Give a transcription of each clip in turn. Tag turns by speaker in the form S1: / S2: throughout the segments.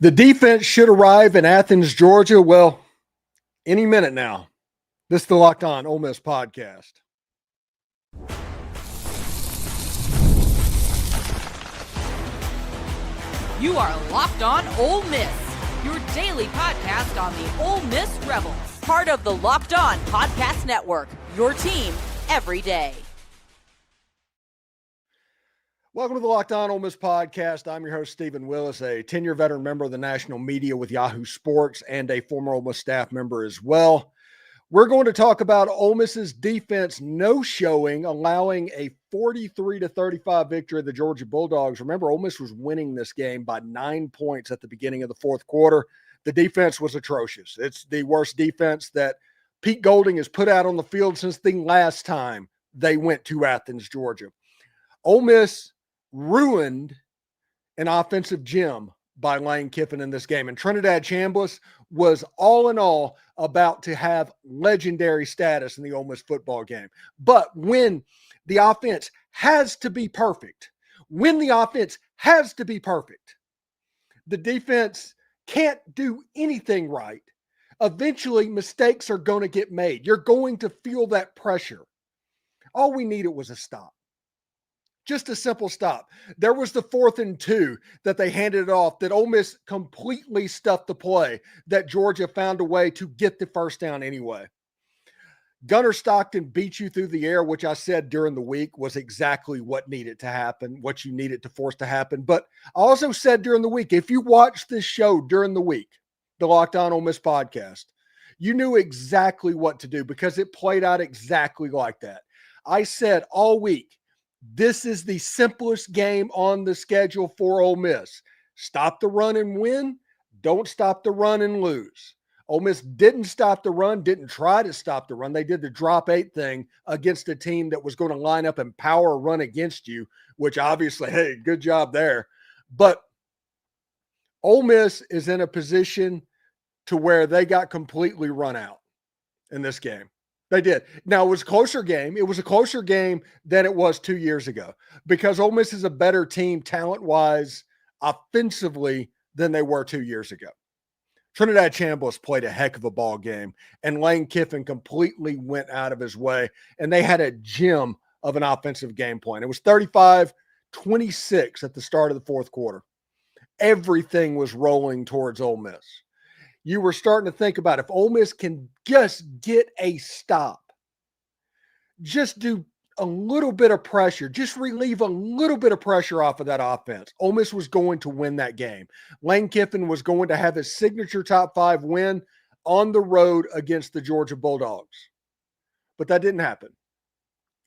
S1: The defense should arrive in Athens, Georgia. Well, any minute now. This is the Locked On Ole Miss podcast.
S2: You are Locked On Ole Miss, your daily podcast on the Ole Miss Rebels. Part of the Locked On Podcast Network, your team every day.
S1: Welcome to the Locked On Ole Miss podcast. I'm your host, Stephen Willis, a 10-year veteran member of the national media with Yahoo Sports and a former Ole Miss staff member as well. We're going to talk about Ole Miss's defense no-showing, allowing a 43-35 victory of the Georgia Bulldogs. Remember, Ole Miss was winning this game by 9 points at the beginning of the fourth quarter. The defense was atrocious. It's the worst defense that Pete Golding has put out on the field since the last time they went to Athens, Georgia. Ole Miss ruined an offensive gem by Lane Kiffin in this game. And Trinidad Chambliss was all in all about to have legendary status in the Ole Miss football game. But when the offense has to be perfect, the defense can't do anything right. Eventually, mistakes are going to get made. You're going to feel that pressure. All we needed was a stop. Just a simple stop. There was the 4th and 2 that they handed it off, that Ole Miss completely stuffed the play, that Georgia found a way to get the first down anyway. Gunnar Stockton beat you through the air, which I said during the week was exactly what needed to happen, what you needed to force to happen. But I also said during the week, if you watched this show during the week, the Locked On Ole Miss podcast, you knew exactly what to do because it played out exactly like that. I said all week, this is the simplest game on the schedule for Ole Miss. Stop the run and win. Don't stop the run and lose. Ole Miss didn't stop the run, didn't try to stop the run. They did the drop 8 thing against a team that was going to line up and power run against you, which obviously, hey, good job there. But Ole Miss is in a position to where they got completely run out in this game. They did. Now, it was a closer game. It was a closer game than it was 2 years ago because Ole Miss is a better team talent-wise, offensively, than they were 2 years ago. Trinidad Chambliss played a heck of a ball game, and Lane Kiffin completely went out of his way, and they had a gem of an offensive game plan. It was 35-26 at the start of the fourth quarter. Everything was rolling towards Ole Miss. You were starting to think about if Ole Miss can just get a stop, just do a little bit of pressure, just relieve a little bit of pressure off of that offense, Ole Miss was going to win that game. Lane Kiffin was going to have his signature top 5 win on the road against the Georgia Bulldogs. But that didn't happen.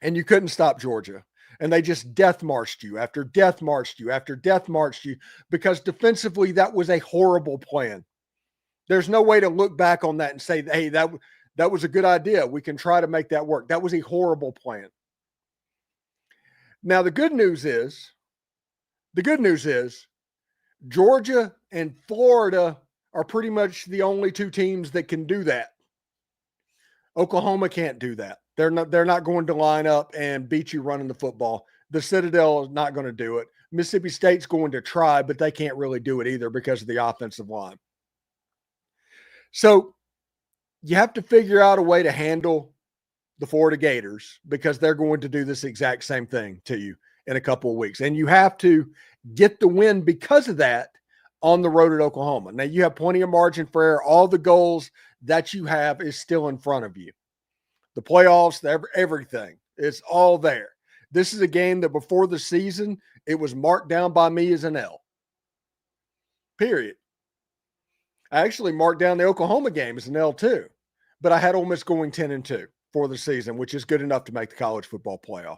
S1: And you couldn't stop Georgia. And they just death marched you after death marched you after death marched you because defensively that was a horrible plan. There's no way to look back on that and say, hey, that was a good idea. We can try to make that work. That was a horrible plan. Now, the good news is Georgia and Florida are pretty much the only 2 teams that can do that. Oklahoma can't do that. They're not going to line up and beat you running the football. The Citadel is not going to do it. Mississippi State's going to try, but they can't really do it either because of the offensive line. So you have to figure out a way to handle the Florida Gators because they're going to do this exact same thing to you in a couple of weeks. And you have to get the win because of that on the road at Oklahoma. Now, you have plenty of margin for error. All the goals that you have is still in front of you. The playoffs, everything, it's all there. This is a game that before the season, it was marked down by me as an L. Period. I actually marked down the Oklahoma game as an L too, but I had Ole Miss going 10-2 for the season, which is good enough to make the college football playoff.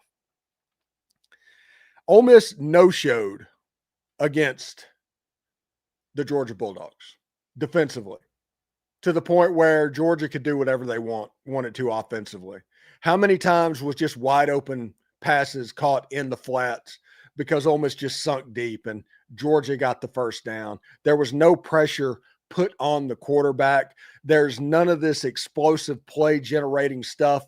S1: Ole Miss no-showed against the Georgia Bulldogs defensively to the point where Georgia could do whatever they wanted to offensively. How many times was just wide open passes caught in the flats because Ole Miss just sunk deep and Georgia got the first down? There was no pressure put on the quarterback. There's none of this explosive play generating stuff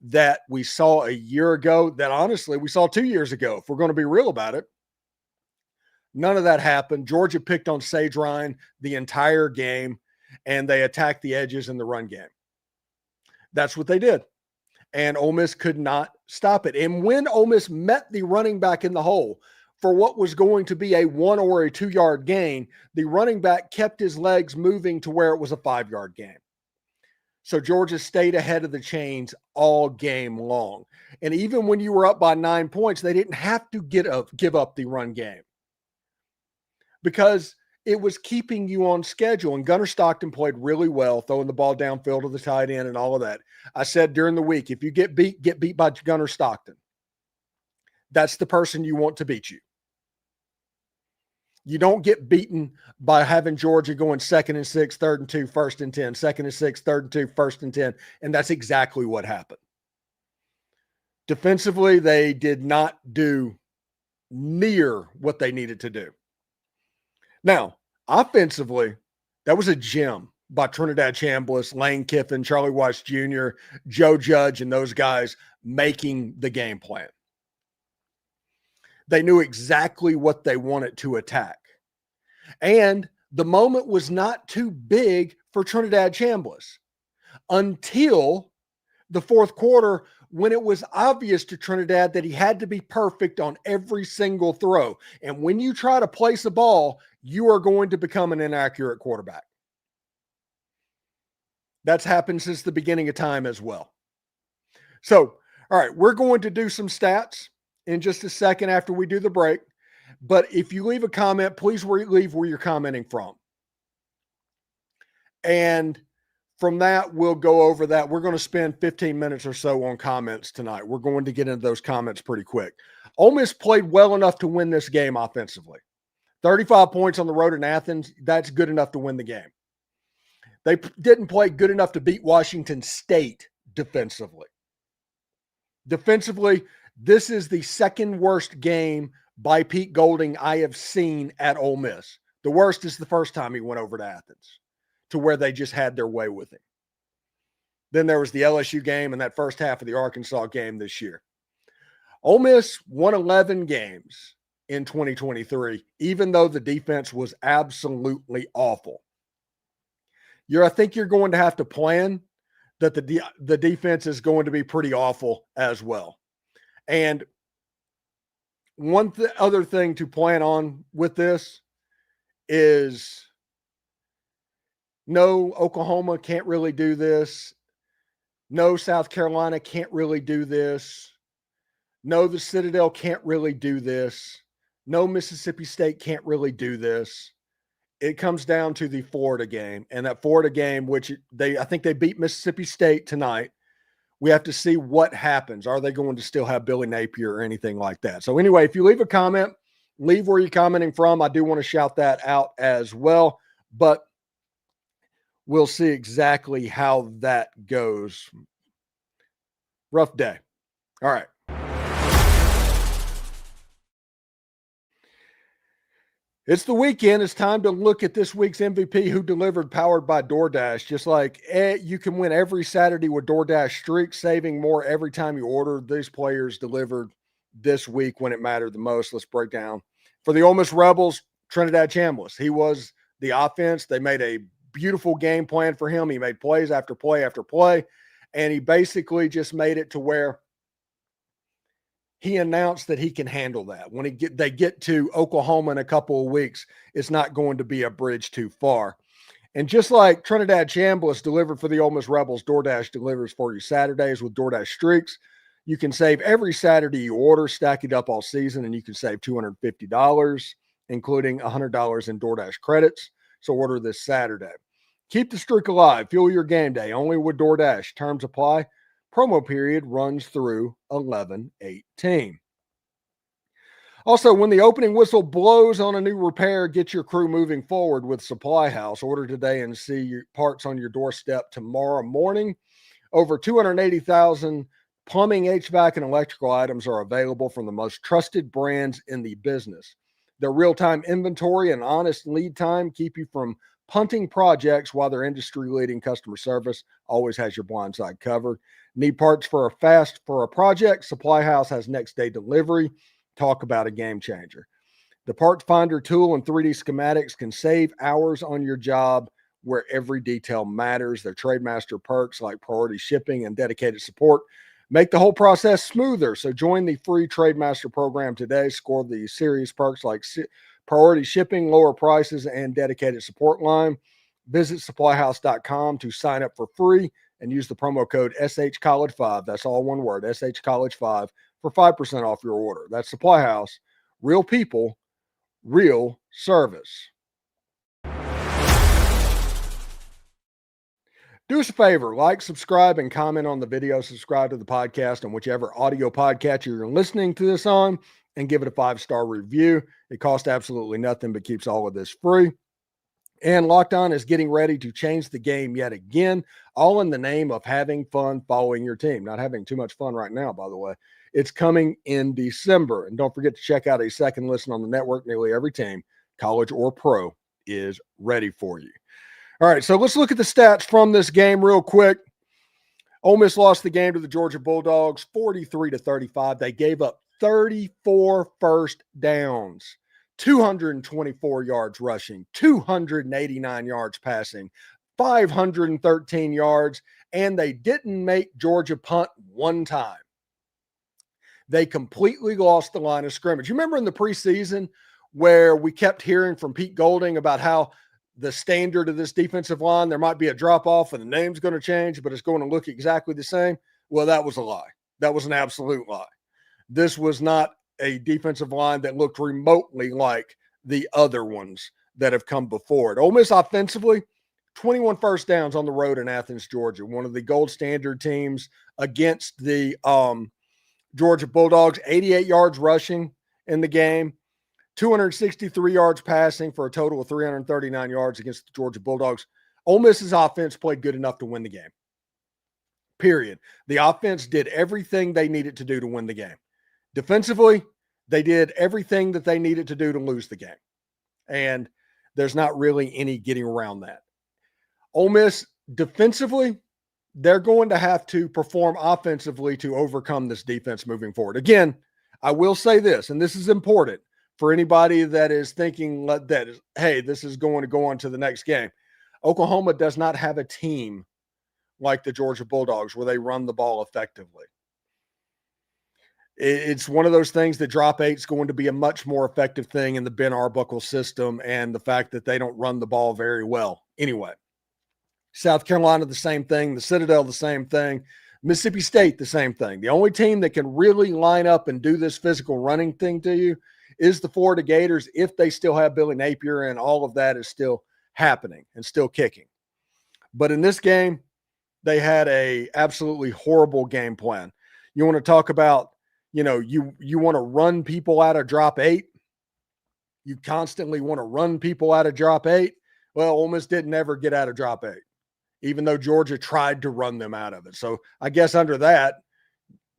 S1: that we saw a year ago, that honestly we saw 2 years ago, if we're going to be real about it. None of that happened. Georgia picked on Sage Ryan the entire game, and they attacked the edges in the run game. That's what they did. And Ole Miss could not stop it. And when Ole Miss met the running back in the hole for what was going to be a 1 or a 2 yard gain, the running back kept his legs moving to where it was a 5 yard gain. So Georgia stayed ahead of the chains all game long. And even when you were up by 9 points, they didn't have to give up the run game because it was keeping you on schedule. And Gunnar Stockton played really well, throwing the ball downfield to the tight end and all of that. I said during the week, if you get beat by Gunnar Stockton. That's the person you want to beat you. You don't get beaten by having Georgia going 2nd and 6, 3rd and 2, 1st and 10, 2nd and 6, 3rd and 2, 1st and 10. And that's exactly what happened. Defensively, they did not do near what they needed to do. Now, offensively, that was a gem by Trinidad Chambliss, Lane Kiffin, Charlie Weiss Jr., Joe Judge, and those guys making the game plan. They knew exactly what they wanted to attack. And the moment was not too big for Trinidad Chambliss until the fourth quarter, when it was obvious to Trinidad that he had to be perfect on every single throw. And when you try to place a ball, you are going to become an inaccurate quarterback. That's happened since the beginning of time as well. So, all right, we're going to do some stats in just a second after we do the break. But if you leave a comment, please leave where you're commenting from. And from that, we'll go over that. We're going to spend 15 minutes or so on comments tonight. We're going to get into those comments pretty quick. Ole Miss played well enough to win this game offensively. 35 points on the road in Athens, that's good enough to win the game. They didn't play good enough to beat Washington State defensively. Defensively, this is the second worst game by Pete Golding I have seen at Ole Miss. The worst is the first time he went over to Athens, to where they just had their way with him. Then there was the LSU game and that first half of the Arkansas game this year. Ole Miss won 11 games in 2023, even though the defense was absolutely awful. I think you're going to have to plan that the defense is going to be pretty awful as well. And one other thing to plan on with this is no, Oklahoma can't really do this. No, South Carolina can't really do this. No, the Citadel can't really do this. No, Mississippi State can't really do this. It comes down to the Florida game, and that Florida game, which I think they beat Mississippi State tonight. We have to see what happens. Are they going to still have Billy Napier or anything like that? So anyway, if you leave a comment, leave where you're commenting from. I do want to shout that out as well, but we'll see exactly how that goes. Rough day. All right. It's the weekend. It's time to look at this week's MVP who delivered, powered by DoorDash. Just like you can win every Saturday with DoorDash Streaks, saving more every time you order. These players delivered this week when it mattered the most. Let's break down. For the Ole Miss Rebels, Trinidad Chambliss. He was the offense. They made a beautiful game plan for him. He made plays after play after play, and he basically just made it to where he announced that he can handle that. When they get to Oklahoma in a couple of weeks, it's not going to be a bridge too far. And just like Trinidad Chambliss delivered for the Ole Miss Rebels, DoorDash delivers for you Saturdays with DoorDash Streaks. You can save every Saturday you order, stack it up all season, and you can save $250, including $100 in DoorDash credits. So order this Saturday. Keep the streak alive. Fuel your game day only with DoorDash. Terms apply. Promo period runs through 11/18. Also, when the opening whistle blows on a new repair, get your crew moving forward with Supply House. Order today and see your parts on your doorstep tomorrow morning. Over 280,000 plumbing, HVAC, and electrical items are available from the most trusted brands in the business. Their real-time inventory and honest lead time keep you from punting projects, while their industry-leading customer service always has your blind side covered. Need parts for a project? Supply House has next-day delivery. Talk about a game changer. The Part Finder tool and 3D schematics can save hours on your job where every detail matters. Their Trademaster perks like priority shipping and dedicated support make the whole process smoother. So join the free Trademaster program today. Score the serious perks like priority shipping, lower prices, and dedicated support line. Visit supplyhouse.com to sign up for free and use the promo code SHCollege5. That's all one word, SHCollege5 for 5% off your order. That's Supply House. Real people, real service. Do us a favor, like, subscribe, and comment on the video. Subscribe to the podcast on whichever audio podcast you're listening to this on, and give it a 5-star review. It costs absolutely nothing, but keeps all of this free. And Locked On is getting ready to change the game yet again, all in the name of having fun following your team. Not having too much fun right now, by the way. It's coming in December. And don't forget to check out a second listen on the network. Nearly every team, college or pro, is ready for you. All right, so let's look at the stats from this game real quick. Ole Miss lost the game to the Georgia Bulldogs 43-35. They gave up 34 first downs, 224 yards rushing, 289 yards passing, 513 yards, and they didn't make Georgia punt one time. They completely lost the line of scrimmage. You remember in the preseason where we kept hearing from Pete Golding about how the standard of this defensive line, there might be a drop-off and the name's going to change, but it's going to look exactly the same? Well, that was a lie. That was an absolute lie. This was not a defensive line that looked remotely like the other ones that have come before it. Ole Miss offensively, 21 first downs on the road in Athens, Georgia, one of the gold standard teams against the Georgia Bulldogs, 88 yards rushing in the game, 263 yards passing for a total of 339 yards against the Georgia Bulldogs. Ole Miss's offense played good enough to win the game. Period. The offense did everything they needed to do to win the game. Defensively, they did everything that they needed to do to lose the game. And there's not really any getting around that. Ole Miss, defensively, they're going to have to perform offensively to overcome this defense moving forward. Again, I will say this, and this is important for anybody that is thinking that, hey, this is going to go on to the next game. Oklahoma does not have a team like the Georgia Bulldogs where they run the ball effectively. It's one of those things that drop eight is going to be a much more effective thing in the Ben Arbuckle system, and the fact that they don't run the ball very well. Anyway, South Carolina, the same thing. The Citadel, the same thing. Mississippi State, the same thing. The only team that can really line up and do this physical running thing to you is the Florida Gators, if they still have Billy Napier and all of that is still happening and still kicking. But in this game, they had a absolutely horrible game plan. You want to talk about, you want to run people out of drop eight. You constantly want to run people out of drop eight. Well, Ole Miss didn't ever get out of drop eight, even though Georgia tried to run them out of it. So I guess under that,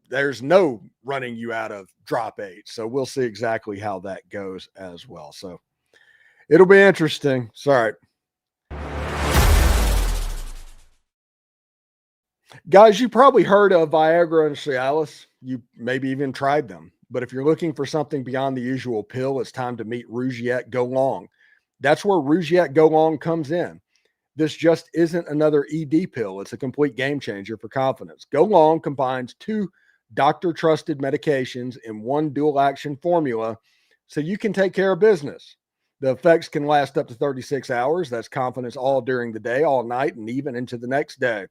S1: there's no running you out of drop eight. So we'll see exactly how that goes as well. So it'll be interesting. Sorry. Guys, you probably heard of Viagra and Cialis. You maybe even tried them. But if you're looking for something beyond the usual pill, it's time to meet Rougiette Go Long. That's where Rougiette Go Long comes in. This just isn't another ED pill. It's a complete game changer for confidence. Go Long combines 2 doctor-trusted medications in one dual-action formula so you can take care of business. The effects can last up to 36 hours. That's confidence all during the day, all night, and even into the next day.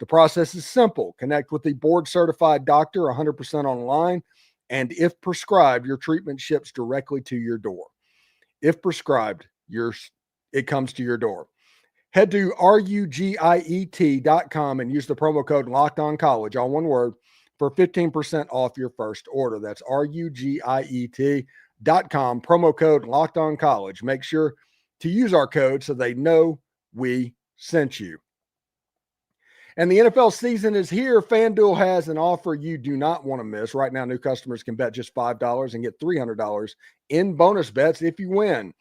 S1: The process is simple. Connect with a board-certified doctor 100% online, and if prescribed, your treatment ships directly to your door. If prescribed, it comes to your door. Head to rugiet.com and use the promo code LOCKEDONCollege, all one word, for 15% off your first order. That's rugiet.com, promo code LOCKEDONCollege. Make sure to use our code so they know we sent you. And the NFL season is here. FanDuel has an offer you do not want to miss. Right now, new customers can bet just $5 and get $300 in bonus bets if you win.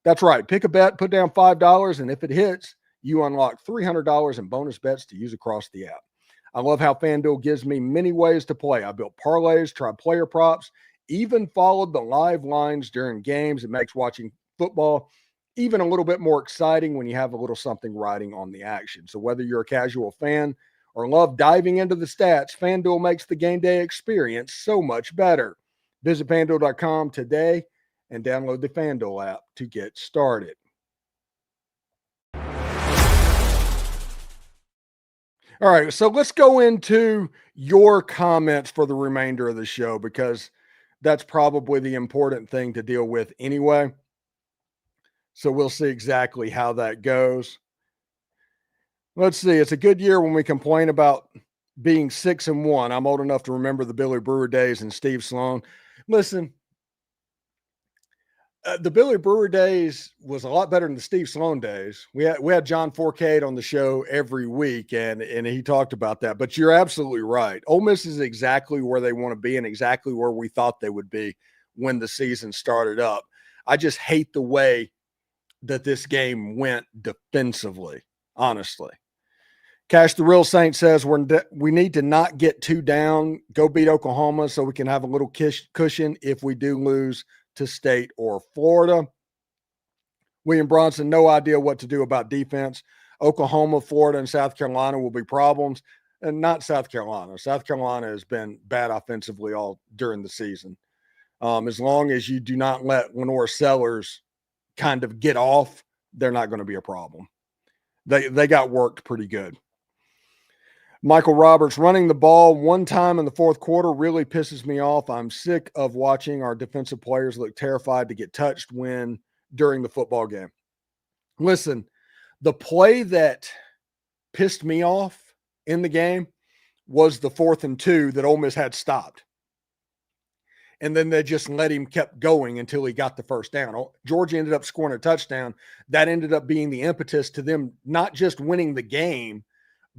S1: That's right. Pick a bet, put down $5, and if it hits, you unlock $300 in bonus bets to use across the app. I love how FanDuel gives me many ways to play. I built parlays, tried player props, even followed the live lines during games. It makes watching football even a little bit more exciting when you have a little something riding on the action. So whether you're a casual fan or love diving into the stats, FanDuel makes the game day experience so much better. Visit FanDuel.com today and download the FanDuel app to get started. All right, so let's go into your comments for the remainder of the show, because that's probably the important thing to deal with anyway. So we'll see exactly how that goes. Let's see. It's a good year when we complain about being 6-1. I'm old enough to remember the Billy Brewer days and Steve Sloan. Listen, the Billy Brewer days was a lot better than the Steve Sloan days. We had John Forcade on the show every week, and he talked about that. But you're absolutely right. Ole Miss is exactly where they want to be and exactly where we thought they would be when the season started up. I just hate the way that this game went defensively, honestly. Cash the Real Saint says we need to not get too down, go beat Oklahoma so we can have a little cushion if we do lose to State or Florida. William Bronson, no idea what to do about defense. Oklahoma, Florida, and South Carolina will be problems, and not South Carolina. South Carolina has been bad offensively all during the season. As long as you do not let Lenore Sellers kind of get off, they're not going to be a problem. They got worked pretty good. Michael Roberts, running the ball one time in the fourth quarter really pisses me off. I'm sick of watching our defensive players look terrified to get touched during the football game. Listen, the play that pissed me off in the game was the 4th and 2 that Ole Miss had stopped. And then they just let him kept going until he got the first down. Georgia ended up scoring a touchdown. That ended up being the impetus to them not just winning the game,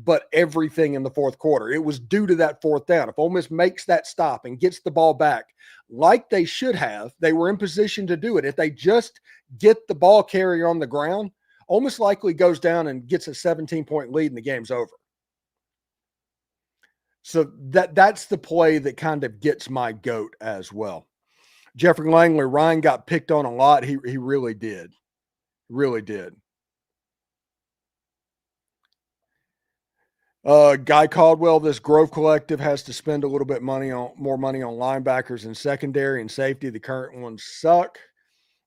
S1: but everything in the fourth quarter. It was due to that 4th down. If Ole Miss makes that stop and gets the ball back like they should have, they were in position to do it. If they just get the ball carrier on the ground, Ole Miss likely goes down and gets a 17-point lead and the game's over. So that's the play that kind of gets my goat as well. Jeffrey Langley, Ryan got picked on a lot. He really did. Really did. Guy Caldwell, this Grove Collective has to spend a little bit more money on linebackers and secondary and safety. The current ones suck.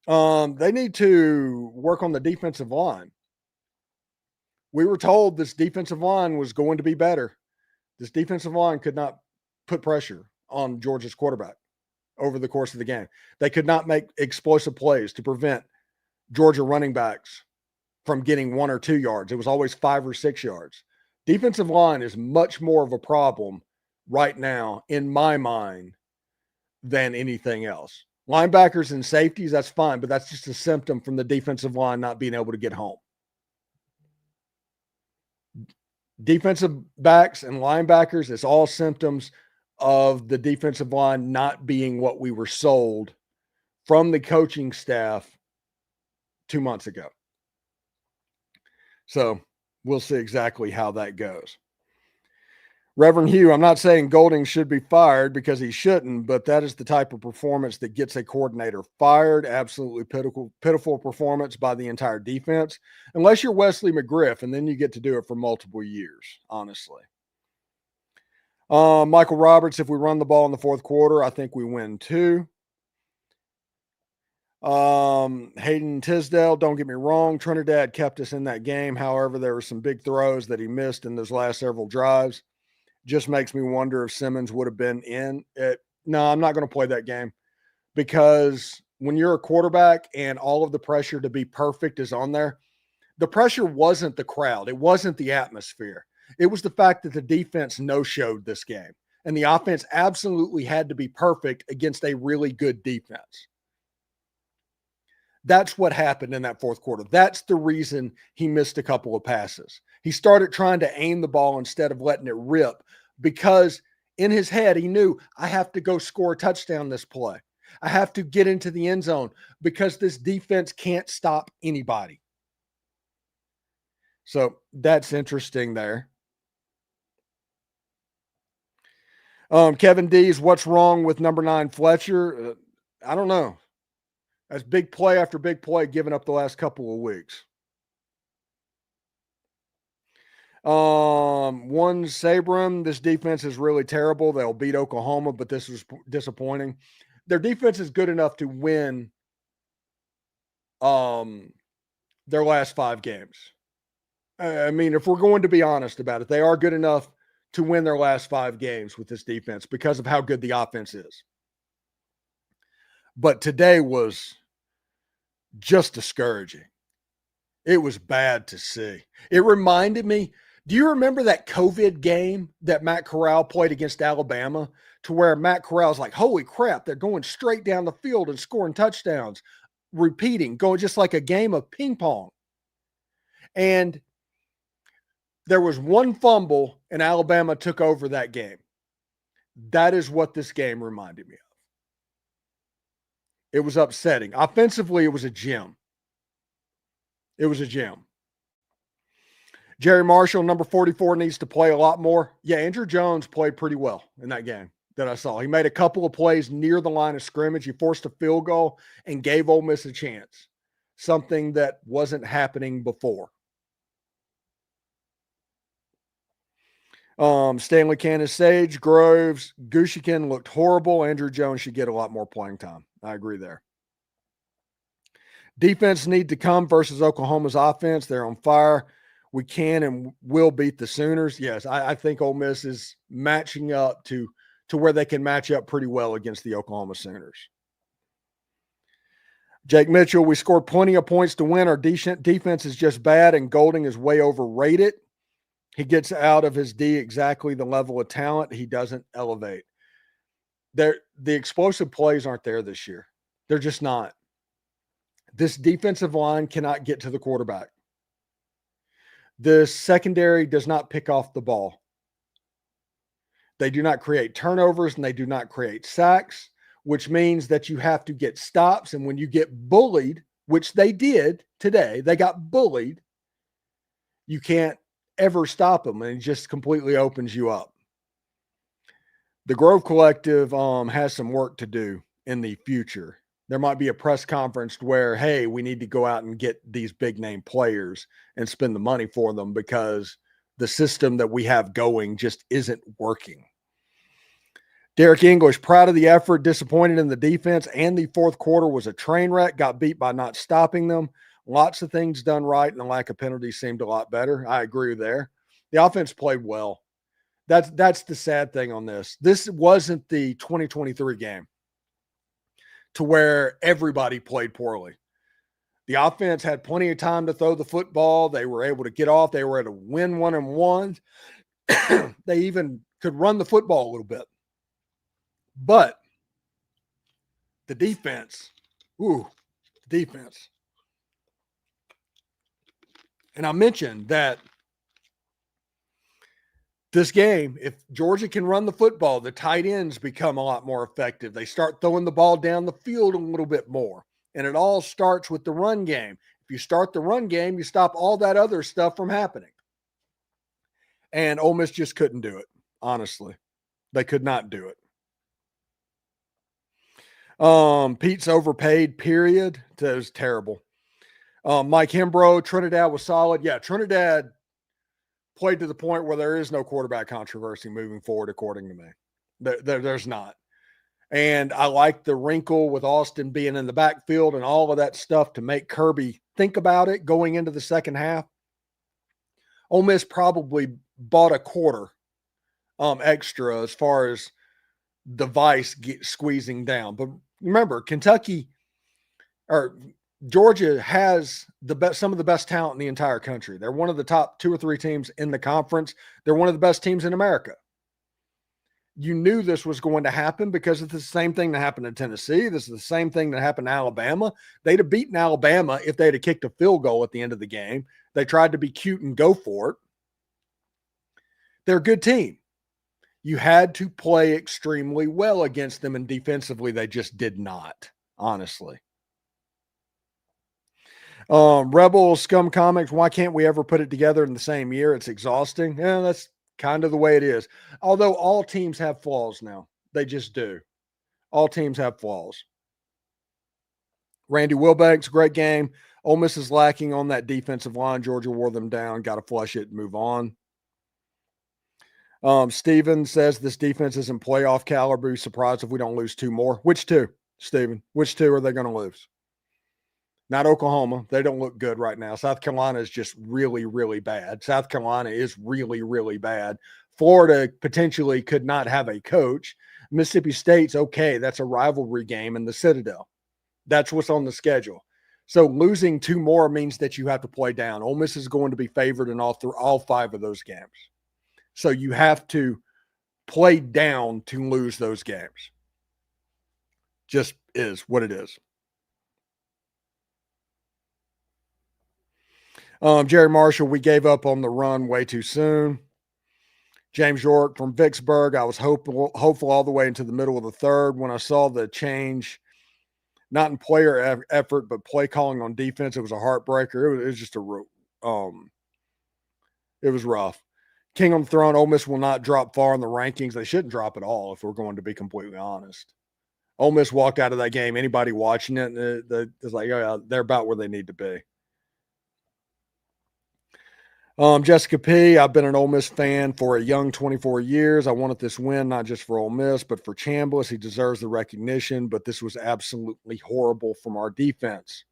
S1: They need to work on the defensive line. We were told this defensive line was going to be better. This defensive line could not put pressure on Georgia's quarterback over the course of the game. They could not make explosive plays to prevent Georgia running backs from getting 1 or 2 yards. It was always 5 or 6 yards. Defensive line is much more of a problem right now, in my mind, than anything else. Linebackers and safeties, that's fine, but that's just a symptom from the defensive line not being able to get home. Defensive backs and linebackers, it's all symptoms of the defensive line not being what we were sold from the coaching staff 2 months ago. So we'll see exactly how that goes. Reverend Hugh, I'm not saying Golding should be fired because he shouldn't, but that is the type of performance that gets a coordinator fired. Absolutely pitiful performance by the entire defense, unless you're Wesley McGriff, and then you get to do it for multiple years, honestly. Michael Roberts, if we run the ball in the fourth quarter, I think we win too. Hayden Tisdale, don't get me wrong, Trinidad kept us in that game. However, there were some big throws that he missed in those last several drives. Just makes me wonder if Simmons would have been in it. No, I'm not going to play that game, because when you're a quarterback and all of the pressure to be perfect is on there, the pressure wasn't the crowd. It wasn't the atmosphere. It was the fact that the defense no-showed this game, and the offense absolutely had to be perfect against a really good defense. That's what happened in that fourth quarter. That's the reason he missed a couple of passes. He started trying to aim the ball instead of letting it rip, because in his head, he knew, I have to go score a touchdown this play. I have to get into the end zone because this defense can't stop anybody. So that's interesting there. Kevin D's, what's wrong with number 9 Fletcher? I don't know. That's big play after big play given up the last couple of weeks. One Sabrum, this defense is really terrible. They'll beat Oklahoma, but this was disappointing. Their defense is good enough to win their last 5 games. I mean, if we're going to be honest about it, they are good enough to win their last 5 games with this defense because of how good the offense is. But today was just discouraging. It was bad to see. It reminded me, do you remember that COVID game that Matt Corral played against Alabama, to where Matt Corral's like, holy crap, they're going straight down the field and scoring touchdowns, repeating, going just like a game of ping pong. And there was one fumble and Alabama took over that game. That is what this game reminded me of. It was upsetting. Offensively, it was a gem. It was a gem. Jerry Marshall, number 44, needs to play a lot more. Yeah, Andrew Jones played pretty well in that game that I saw. He made a couple of plays near the line of scrimmage. He forced a field goal and gave Ole Miss a chance, something that wasn't happening before. Stanley Canis Sage, Groves, Gushikin looked horrible. Andrew Jones should get a lot more playing time. I agree there. Defense need to come versus Oklahoma's offense. They're on fire. We can and will beat the Sooners. Yes, I think Ole Miss is matching up to where they can match up pretty well against the Oklahoma Sooners. Jake Mitchell, we scored plenty of points to win. Our defense is just bad, and Golding is way overrated. He gets out of his D exactly the level of talent. He doesn't elevate. The explosive plays aren't there this year. They're just not. This defensive line cannot get to the quarterback. The secondary does not pick off the ball. They do not create turnovers and they do not create sacks, which means that you have to get stops. And when you get bullied, which they did today, they got bullied, you can't ever stop them, and it just completely opens you up. The Grove Collective has some work to do in the future. There might be a press conference where, hey, we need to go out and get these big name players and spend the money for them because the system that we have going just isn't working. Derek English, proud of the effort, disappointed in the defense, and the fourth quarter was a train wreck, got beat by not stopping them. Lots of things done right, and the lack of penalties seemed a lot better. I agree there. The offense played well. That's the sad thing on this. This wasn't the 2023 game to where everybody played poorly. The offense had plenty of time to throw the football. They were able to get off. They were able to win 1-on-1s. They even could run the football a little bit. But the defense, defense. And I mentioned that this game, if Georgia can run the football, the tight ends become a lot more effective. They start throwing the ball down the field a little bit more. And it all starts with the run game. If you start the run game, you stop all that other stuff from happening. And Ole Miss just couldn't do it, honestly. They could not do it. Pete's overpaid, period. That was terrible. Mike Hembro, Trinidad was solid. Yeah, Trinidad played to the point where there is no quarterback controversy moving forward, according to me. There's not. And I like the wrinkle with Austin being in the backfield and all of that stuff to make Kirby think about it going into the second half. Ole Miss probably bought a quarter extra as far as the vice squeezing down. But remember, Georgia has some of the best talent in the entire country. They're one of the top 2 or 3 teams in the conference. They're one of the best teams in America. You knew this was going to happen because it's the same thing that happened in Tennessee. This is the same thing that happened in Alabama. They'd have beaten Alabama if they'd have kicked a field goal at the end of the game. They tried to be cute and go for it. They're a good team. You had to play extremely well against them, and defensively, they just did not, honestly. Rebel Scum Comics, why can't we ever put it together in the same year? It's exhausting. Yeah, that's kind of the way it is. Although all teams have flaws now. They just do. All teams have flaws. Randy Wilbanks, great game. Ole Miss is lacking on that defensive line. Georgia wore them down. Got to flush it and move on. Steven says this defense isn't playoff caliber. Surprised if we don't lose 2 more. Which 2, Steven? Which 2 are they going to lose? Not Oklahoma. They don't look good right now. South Carolina is just really, really bad. South Carolina is really, really bad. Florida potentially could not have a coach. Mississippi State's okay. That's a rivalry game in the Citadel. That's what's on the schedule. So losing 2 more means that you have to play down. Ole Miss is going to be favored in all 5 of those games. So you have to play down to lose those games. Just is what it is. Jerry Marshall, we gave up on the run way too soon. James York from Vicksburg, I was hopeful all the way into the middle of the third when I saw the change, not in player effort, but play calling on defense. It was a heartbreaker. It was just it was rough. King on the throne, Ole Miss will not drop far in the rankings. They shouldn't drop at all if we're going to be completely honest. Ole Miss walked out of that game. Anybody watching it is like, oh, yeah, they're about where they need to be. Jessica P., I've been an Ole Miss fan for a young 24 years. I wanted this win, not just for Ole Miss, but for Chambliss. He deserves the recognition, but this was absolutely horrible from our defense.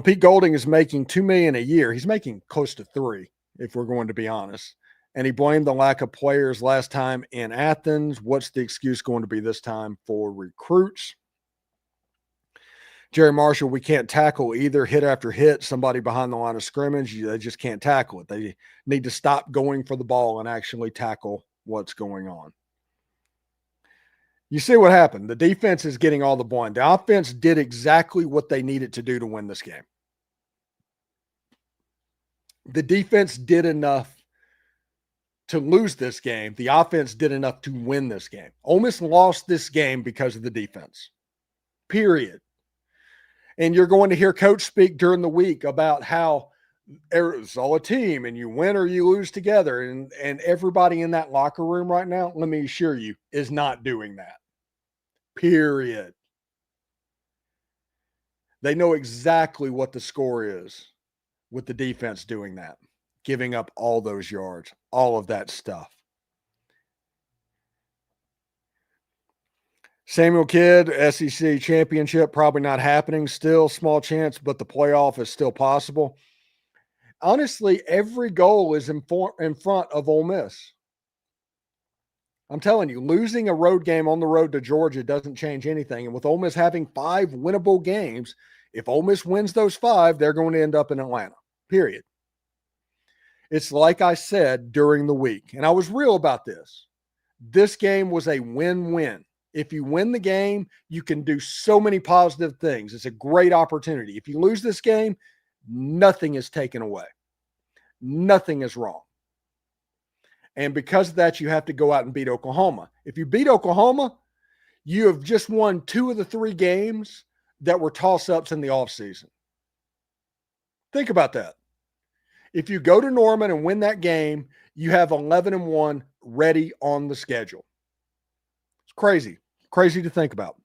S1: Pete Golding is making $2 million a year. He's making close to $3 million, if we're going to be honest. And he blamed the lack of players last time in Athens. What's the excuse going to be this time for recruits? Jerry Marshall, we can't tackle either. Hit after hit, somebody behind the line of scrimmage, they just can't tackle it. They need to stop going for the ball and actually tackle what's going on. You see what happened. The defense is getting all the blame. The offense did exactly what they needed to do to win this game. The defense did enough to lose this game. The offense did enough to win this game. Ole Miss lost this game because of the defense. Period. And you're going to hear Coach speak during the week about how it's all a team and you win or you lose together. And everybody in that locker room right now, let me assure you, is not doing that. Period. They know exactly what the score is with the defense doing that, giving up all those yards, all of that stuff. Samuel Kidd, SEC championship, probably not happening still, small chance, but the playoff is still possible. Honestly, every goal is in front of Ole Miss. I'm telling you, losing a road game on the road to Georgia doesn't change anything. And with Ole Miss having 5 winnable games, if Ole Miss wins those 5, they're going to end up in Atlanta, period. It's like I said during the week, and I was real about this. This game was a win-win. If you win the game, you can do so many positive things. It's a great opportunity. If you lose this game, nothing is taken away. Nothing is wrong. And because of that, you have to go out and beat Oklahoma. If you beat Oklahoma, you have just won 2 of the 3 games that were toss-ups in the offseason. Think about that. If you go to Norman and win that game, you have 11-1 ready on the schedule. It's crazy. Crazy to think about.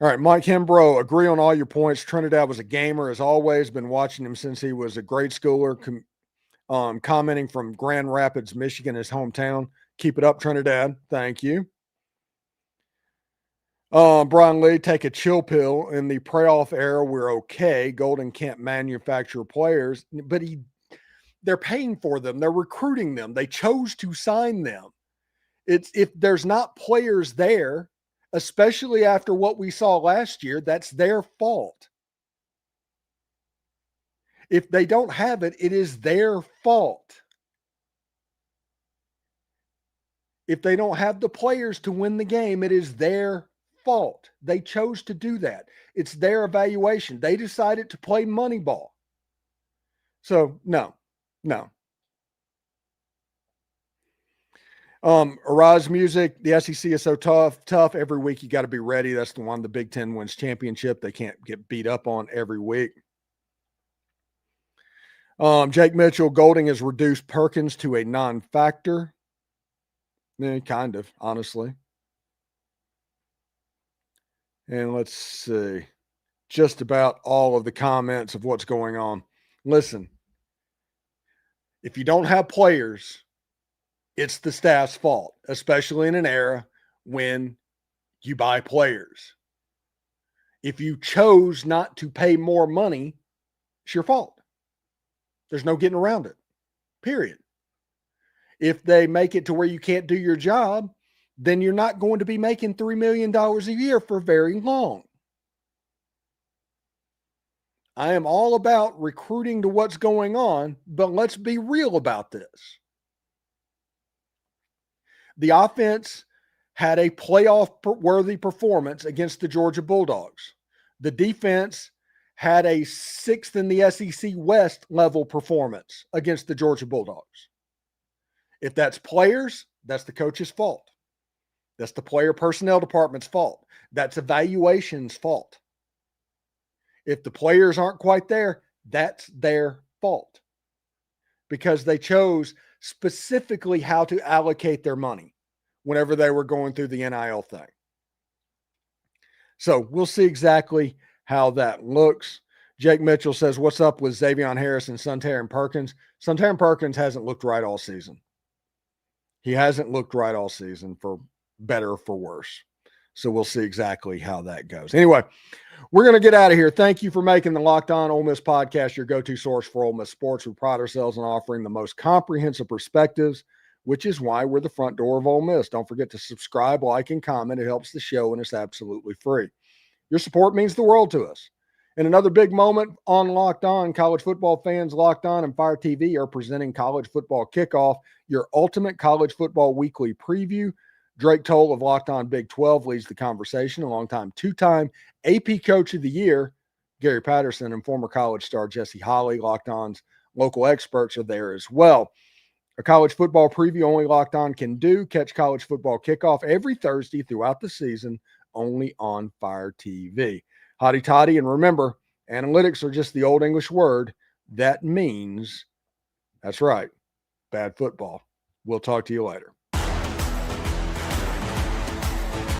S1: All right, Mike Hembrow, agree on all your points. Trinidad was a gamer, as always. Been watching him since he was a grade schooler. Commenting from Grand Rapids, Michigan, his hometown. Keep it up, Trinidad. Thank you. Brian Lee, take a chill pill. In the playoff era, we're okay. Golden can't manufacture players, but they're paying for them. They're recruiting them. They chose to sign them. If there's not players there, especially after what we saw last year, that's their fault. If they don't have it, it is their fault. If they don't have the players to win the game, it is their fault. They chose to do that. It's their evaluation. They decided to play money ball. So, no. Arise Music, the SEC is so tough. Every week you got to be ready. That's the one the Big Ten wins championship. They can't get beat up on every week. Jake Mitchell, Golding has reduced Perkins to a non-factor. Kind of, honestly. And let's see. Just about all of the comments of what's going on. Listen, if you don't have players, it's the staff's fault, especially in an era when you buy players. If you chose not to pay more money, it's your fault. There's no getting around it, period. If they make it to where you can't do your job, then you're not going to be making $3 million a year for very long. I am all about recruiting to what's going on, but let's be real about this. The offense had a playoff-worthy performance against the Georgia Bulldogs. The defense had a 6th in the SEC West level performance against the Georgia Bulldogs. If that's players, that's the coach's fault. That's the player personnel department's fault. That's evaluation's fault. If the players aren't quite there, that's their fault because they chose specifically how to allocate their money whenever they were going through the NIL thing. So we'll see exactly how that looks. Jake Mitchell says, what's up with Xavion Harris and Suntaran Perkins? Suntaran Perkins hasn't looked right all season. He hasn't looked right all season, for better or for worse. So we'll see exactly how that goes. Anyway, we're going to get out of here. Thank you for making the Locked On Ole Miss podcast your go-to source for Ole Miss sports. We pride ourselves on offering the most comprehensive perspectives, which is why we're the front door of Ole Miss. Don't forget to subscribe, like, and comment. It helps the show, and it's absolutely free. Your support means the world to us. In another big moment on Locked On, college football fans, Locked On and Fire TV are presenting College Football Kickoff, your ultimate college football weekly preview. Drake Toll of Locked On Big 12 leads the conversation, a longtime two-time AP Coach of the Year, Gary Patterson, and former college star Jesse Holley. Locked On's local experts are there as well. A college football preview only Locked On can do. Catch College Football Kickoff every Thursday throughout the season, only on Fire TV. Hotty toddy, and remember, analytics are just the old English word that means, that's right, bad football. We'll talk to you later.